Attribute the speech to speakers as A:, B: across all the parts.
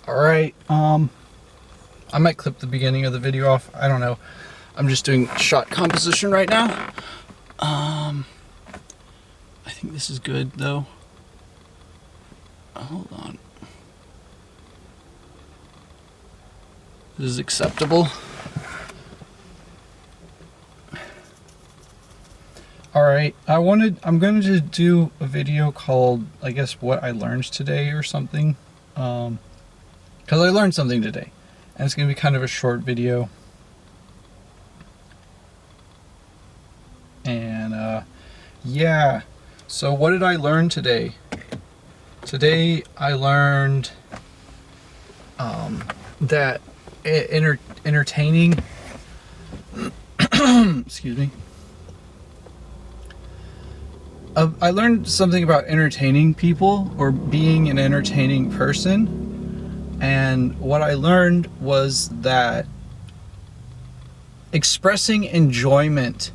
A: Alright, I might clip the beginning of the video off. I don't know. I'm just doing shot composition right now. I think this is good though. Hold on. This is acceptable. Alright, I'm going to do a video called, I guess, what I learned today or something. Because I learned something today. And it's going to be kind of a short video. And, yeah. So what did I learn today? Today I learned that entertaining... excuse me. I learned something about entertaining people or being an entertaining person. And what I learned was that expressing enjoyment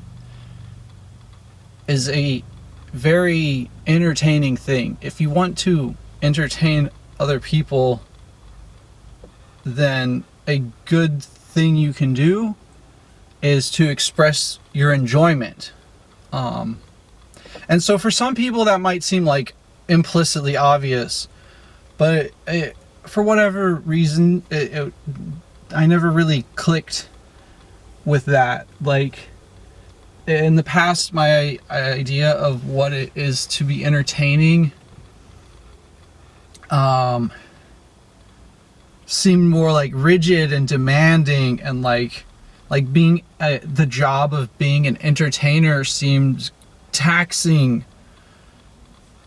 A: is a very entertaining thing. If you want to entertain other people, then a good thing you can do is to express your enjoyment. And so for some people that might seem like implicitly obvious, but for whatever reason, I never really clicked with that. Like, in the past, my idea of what it is to be entertaining seemed more like rigid and demanding, and like being the job of being an entertainer seemed taxing.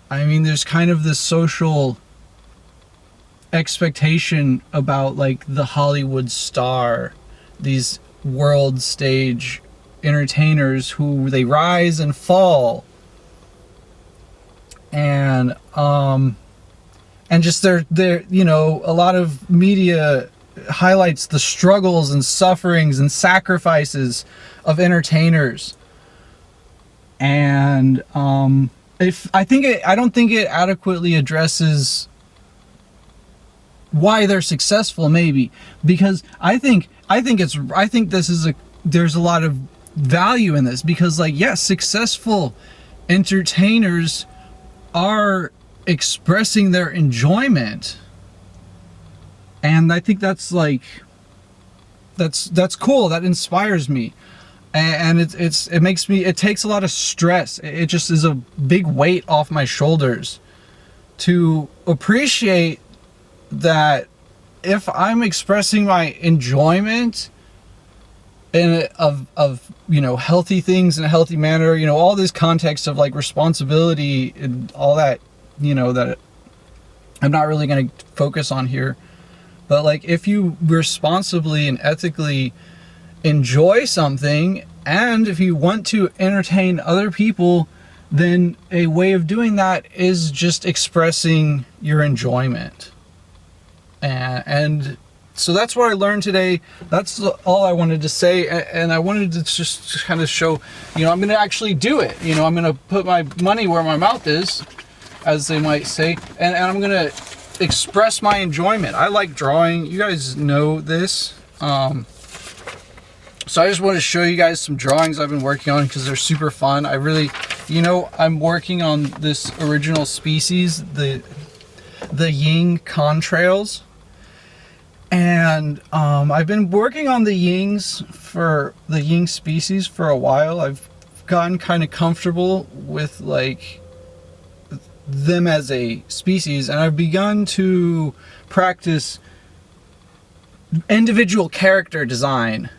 A: I mean, there's kind of this social expectation about like the Hollywood star, these world stage entertainers who they rise and fall, and just they're you know, a lot of media highlights the struggles and sufferings and sacrifices of entertainers. And I don't think it adequately addresses why they're successful, maybe, because I think there's a lot of value in this, because like, yes, successful entertainers are expressing their enjoyment, and I think that's like that's cool. That inspires me. And it takes a lot of stress. It just is a big weight off my shoulders to appreciate that if I'm expressing my enjoyment of you know, healthy things in a healthy manner, you know, all this context of like responsibility and all that, you know, that I'm not really going to focus on here. But like, if you responsibly and ethically enjoy something, and if you want to entertain other people, then a way of doing that is just expressing your enjoyment. And so that's what I learned today. That's all I wanted to say, and I wanted to just kind of show, you know, I'm going to actually do it. You know, I'm going to put my money where my mouth is, as they might say, and I'm going to express my enjoyment. I like drawing. You guys know this. So I just want to show you guys some drawings I've been working on, because they're super fun. I really, you know, I'm working on this original species, the Ying contrails. And I've been working on the Ying species for a while. I've gotten kind of comfortable with like them as a species, and I've begun to practice individual character design.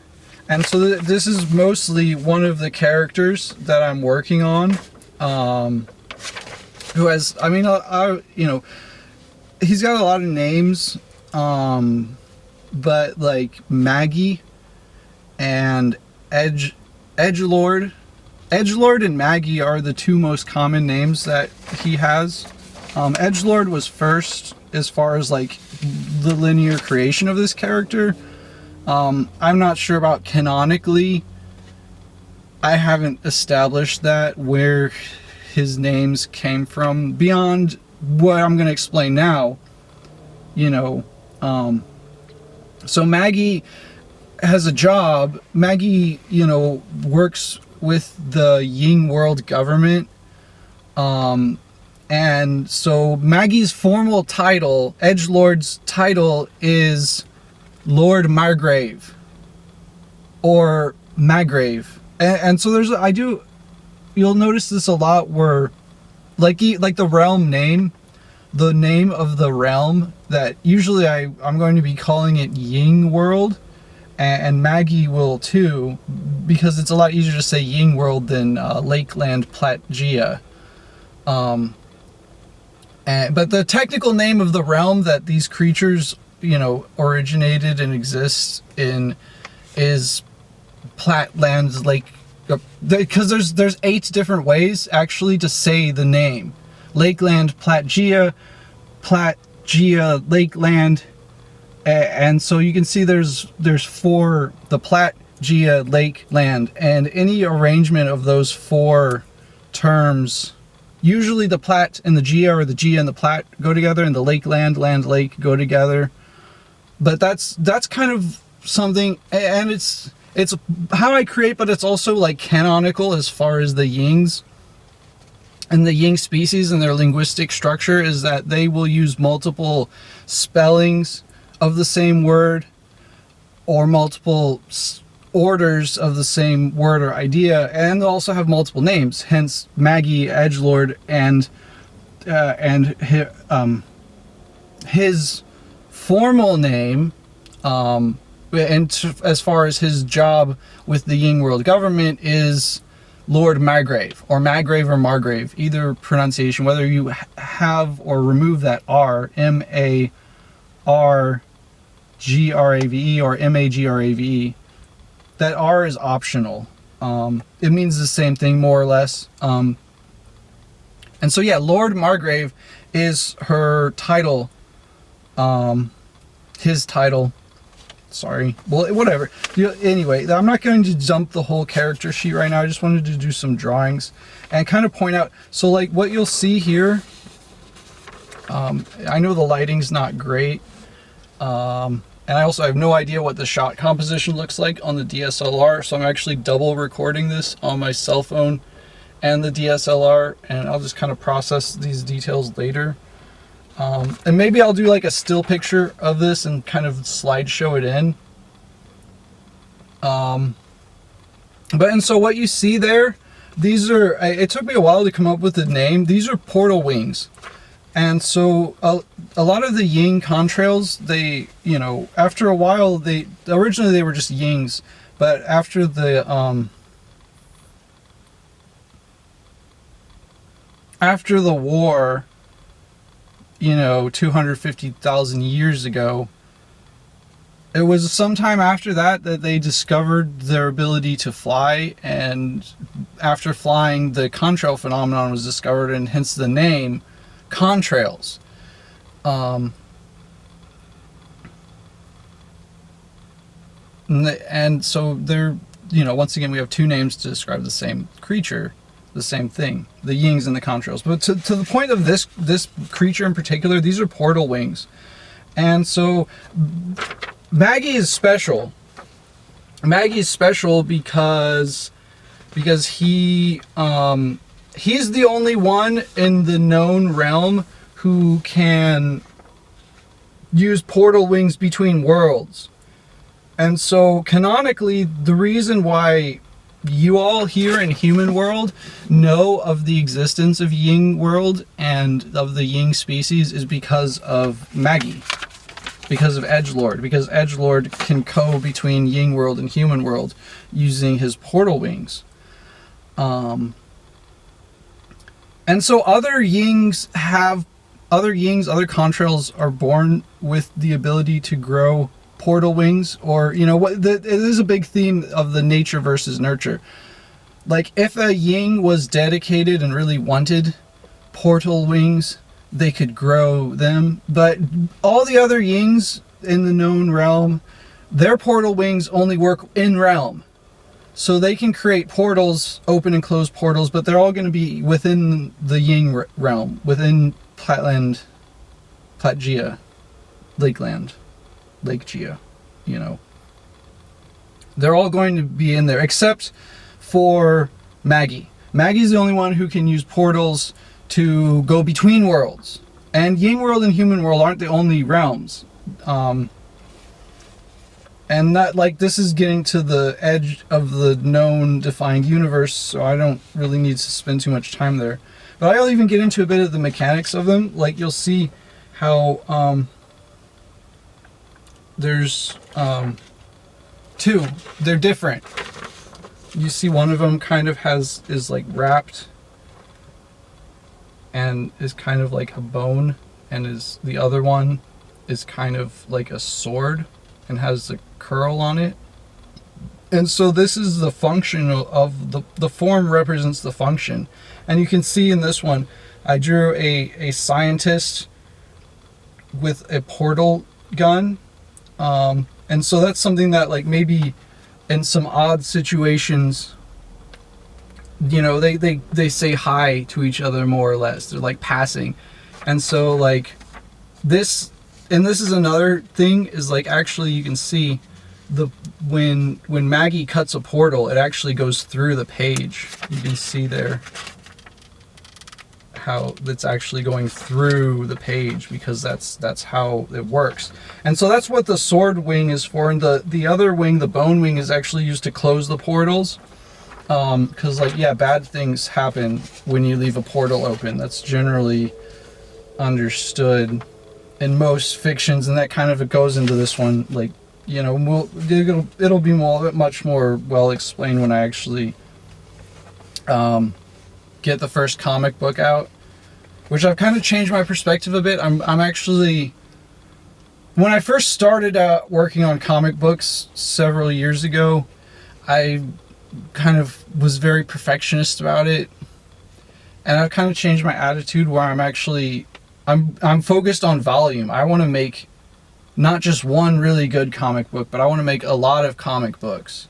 A: And so this is mostly one of the characters that I'm working on, who has, I mean, you know, he's got a lot of names, but like Maggy and Edgelord and Maggy are the two most common names that he has. Edgelord was first as far as like the linear creation of this character. I'm not sure about canonically. I haven't established that, where his names came from, beyond what I'm going to explain now. You know, So Maggy has a job. Maggy, works with the Ying World government. And so Maggy's formal title, Edgelord's title, is Lord Margrave or Maggrave. And so you'll notice this a lot where like the realm name, the name of the realm, that usually I'm going to be calling it Ying World, and Maggy will too, because it's a lot easier to say Ying World than Lakeland Platgia. But the technical name of the realm that these creatures, originated and exist in is Platlands Lake, because there's 8 different ways actually to say the name. Lakeland Platgia, Lakeland, and so you can see there's 4, the Platgia, Lakeland, and any arrangement of those 4 terms, usually the Plat and the Gia, or the Gia and the Plat go together, and the Lakeland, land, lake go together. But that's kind of something, and it's how I create, but it's also like canonical as far as the Yings and the Ying species and their linguistic structure, is that they will use multiple spellings of the same word, or multiple orders of the same word or idea, and they'll also have multiple names. Hence Maggy, Edgelord, and his formal name, and as far as his job with the Ying World government, is Lord Margrave, or Maggrave or Margrave, either pronunciation, whether you have or remove that R, Margrave, or Magrave. That R is optional. It means the same thing, more or less. And so yeah, Lord Margrave is her title, his title. Sorry. Well, whatever. Anyway, I'm not going to dump the whole character sheet right now. I just wanted to do some drawings and kind of point out. So like what you'll see here, I know the lighting's not great. And I also have no idea what the shot composition looks like on the DSLR. So I'm actually double recording this on my cell phone and the DSLR. And I'll just kind of process these details later. And maybe I'll do like a still picture of this and kind of slideshow it in. And so what you see there, these are, it took me a while to come up with the name. These are portal wings. And so a lot of the Ying contrails, they, after a while, originally they were just Yings, but after the war, 250,000 years ago, it was sometime after that they discovered their ability to fly, and after flying, the contrail phenomenon was discovered, and hence the name contrails. And so they're, once again, we have 2 names to describe the same creature, the same thing, the Yings and the contrails. But to the point of this creature in particular, these are portal wings. And so Maggy is special. Maggy is special because he's the only one in the known realm who can use portal wings between worlds. And so canonically, the reason why you all here in Human World know of the existence of Ying World and of the Ying species is because of Maggy, because of Edgelord, because Edgelord can go between Ying World and Human World using his portal wings. And so other contrails are born with the ability to grow portal wings, or it is a big theme of the nature versus nurture. Like if a Ying was dedicated and really wanted portal wings, they could grow them, but all the other Yings in the known realm, their portal wings only work in realm. So they can create portals, open and close portals, but they're all going to be within the Ying realm, within Platgia, Lakeland. Lake Gia, you know. They're all going to be in there, except for Maggy. Maggy's the only one who can use portals to go between worlds. And Ying World and Human World aren't the only realms. And that, like, this is getting to the edge of the known defined universe, so I don't really need to spend too much time there. But I'll even get into a bit of the mechanics of them. Like, you'll see how there's two. They're different. You see one of them kind of is like wrapped and is kind of like a bone, and the other one is kind of like a sword and has a curl on it. And so this is the function of the form represents the function. And you can see in this one, I drew a scientist with a portal gun. And so that's something that, like, maybe in some odd situations, you know, they say hi to each other more or less. They're like passing. And so, like, this is another thing, is like, actually you can see when Maggy cuts a portal, it actually goes through the page. You can see there how it's actually going through the page, because that's how it works. And so that's what the sword wing is for, and the other wing, the bone wing, is actually used to close the portals, because, like, yeah, bad things happen when you leave a portal open. That's generally understood in most fictions, and that kind of, it goes into this one. Like, you know, it'll be much more well explained when I actually get the first comic book out, which I've kind of changed my perspective a bit. I'm actually, when I first started out working on comic books several years ago, I kind of was very perfectionist about it, and I've kind of changed my attitude where I'm focused on volume. I want to make not just one really good comic book, but I want to make a lot of comic books.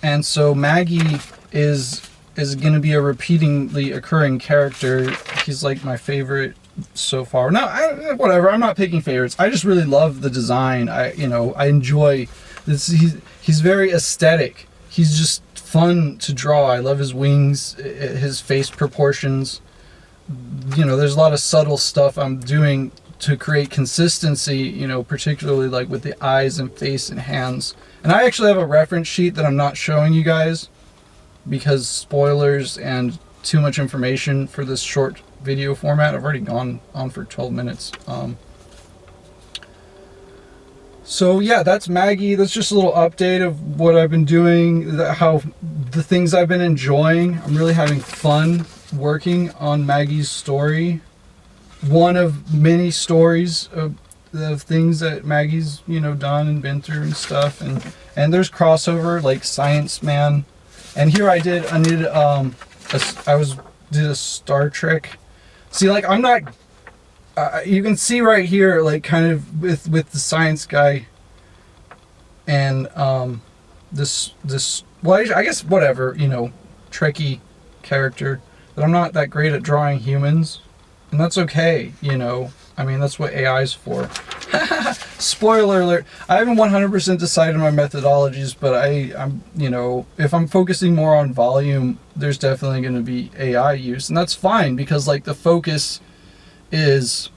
A: And so Maggy is going to be a repeatedly occurring character. He's like my favorite so far. No, whatever. I'm not picking favorites. I just really love the design. I enjoy this. He's very aesthetic. He's just fun to draw. I love his wings, his face proportions. You know, there's a lot of subtle stuff I'm doing to create consistency, you know, particularly like with the eyes and face and hands. And I actually have a reference sheet that I'm not showing you guys, because spoilers and too much information for this short video format. I've already gone on for 12 minutes. So yeah, that's Maggy. That's just a little update of what I've been doing, the things I've been enjoying. I'm really having fun working on Maggy's story. One of many stories of things that Maggy's, you know, done and been through and stuff. And there's crossover, like Science Man. And here I did a Star Trek. See, like, I'm not, you can see right here, like, kind of with the science guy and this well, I guess whatever, you know, Trekkie character, that I'm not that great at drawing humans, and that's okay, you know. I mean, that's what AI's for. Spoiler alert. I haven't 100% decided my methodologies, but I'm, you know, if I'm focusing more on volume, there's definitely going to be AI use, and that's fine, because, like, the focus is,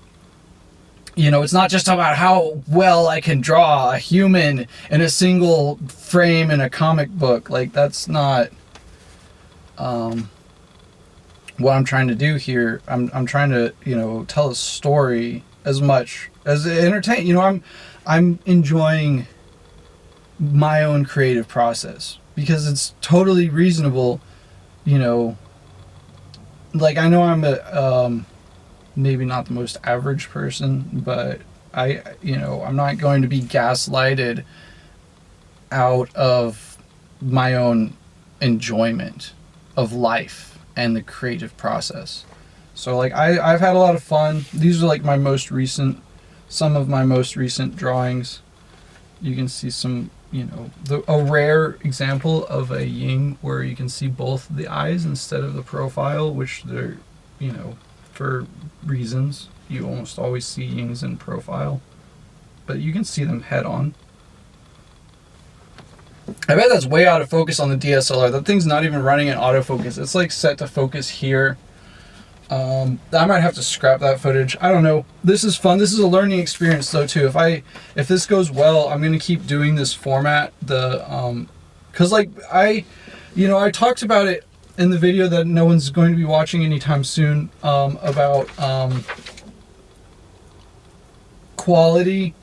A: you know, it's not just about how well I can draw a human in a single frame in a comic book. Like, that's not what I'm trying to do here. I'm trying to, you know, tell a story as much as entertain. You know, I'm enjoying my own creative process, because it's totally reasonable, you know. Like, I know I'm a maybe not the most average person, but I'm not going to be gaslighted out of my own enjoyment of life and the creative process. So, like, I've had a lot of fun. These are like some of my most recent drawings. You can see some, you know, a rare example of a Ying where you can see both the eyes instead of the profile, which they're, you know, for reasons. You almost always see Yings in profile. but you can see them head on. I bet that's way out of focus on the DSLR. That thing's not even running in autofocus. It's like set to focus here. I might have to scrap that footage. I don't know. This is fun. This is a learning experience though too. If this goes well, I'm gonna keep doing this format. Cause like I talked about it in the video that no one's going to be watching anytime soon, about quality,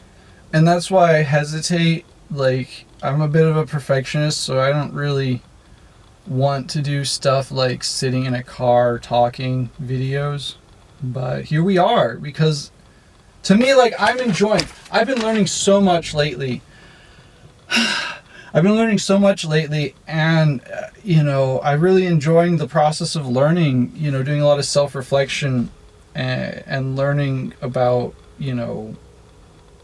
A: and that's why I hesitate. Like, I'm a bit of a perfectionist, so I don't really want to do stuff like sitting in a car talking videos. But here we are, because to me, like, I've been learning so much lately. And I'm really enjoying the process of learning, doing a lot of self-reflection and learning about,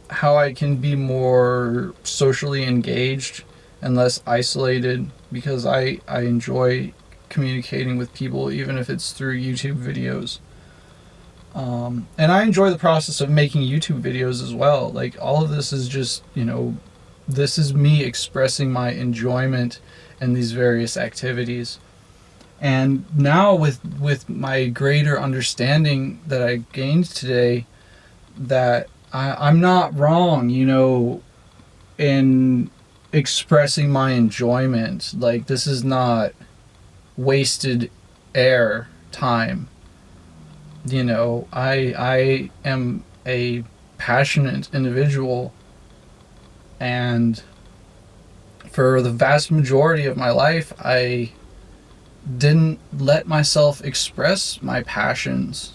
A: how I can be more socially engaged and less isolated, because I enjoy communicating with people, even if it's through YouTube videos. And I enjoy the process of making YouTube videos as well. Like, all of this is just, this is me expressing my enjoyment in these various activities. And now with my greater understanding that I gained today, that I'm not wrong, in expressing my enjoyment. Like, this is not wasted air time. I am a passionate individual, and for the vast majority of my life, I didn't let myself express my passions,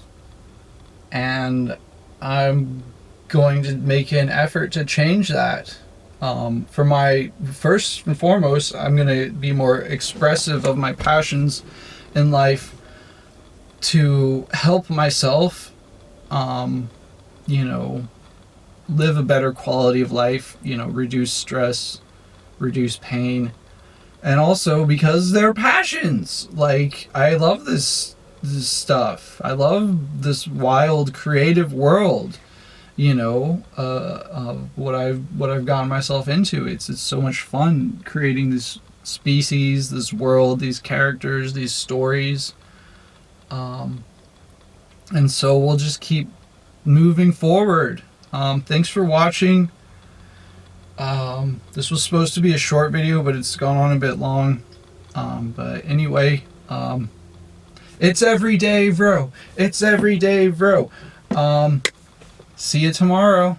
A: and I'm going to make an effort to change that. For my first and foremost, I'm going to be more expressive of my passions in life to help myself, live a better quality of life, reduce stress, reduce pain, and also because they're passions. Like, I love this stuff. I love this wild, creative world. What I've gotten myself into. It's so much fun creating this species, this world, these characters, these stories. And so we'll just keep moving forward. Thanks for watching. This was supposed to be a short video, but it's gone on a bit long. But anyway, it's every day, bro. It's every day, bro. See you tomorrow.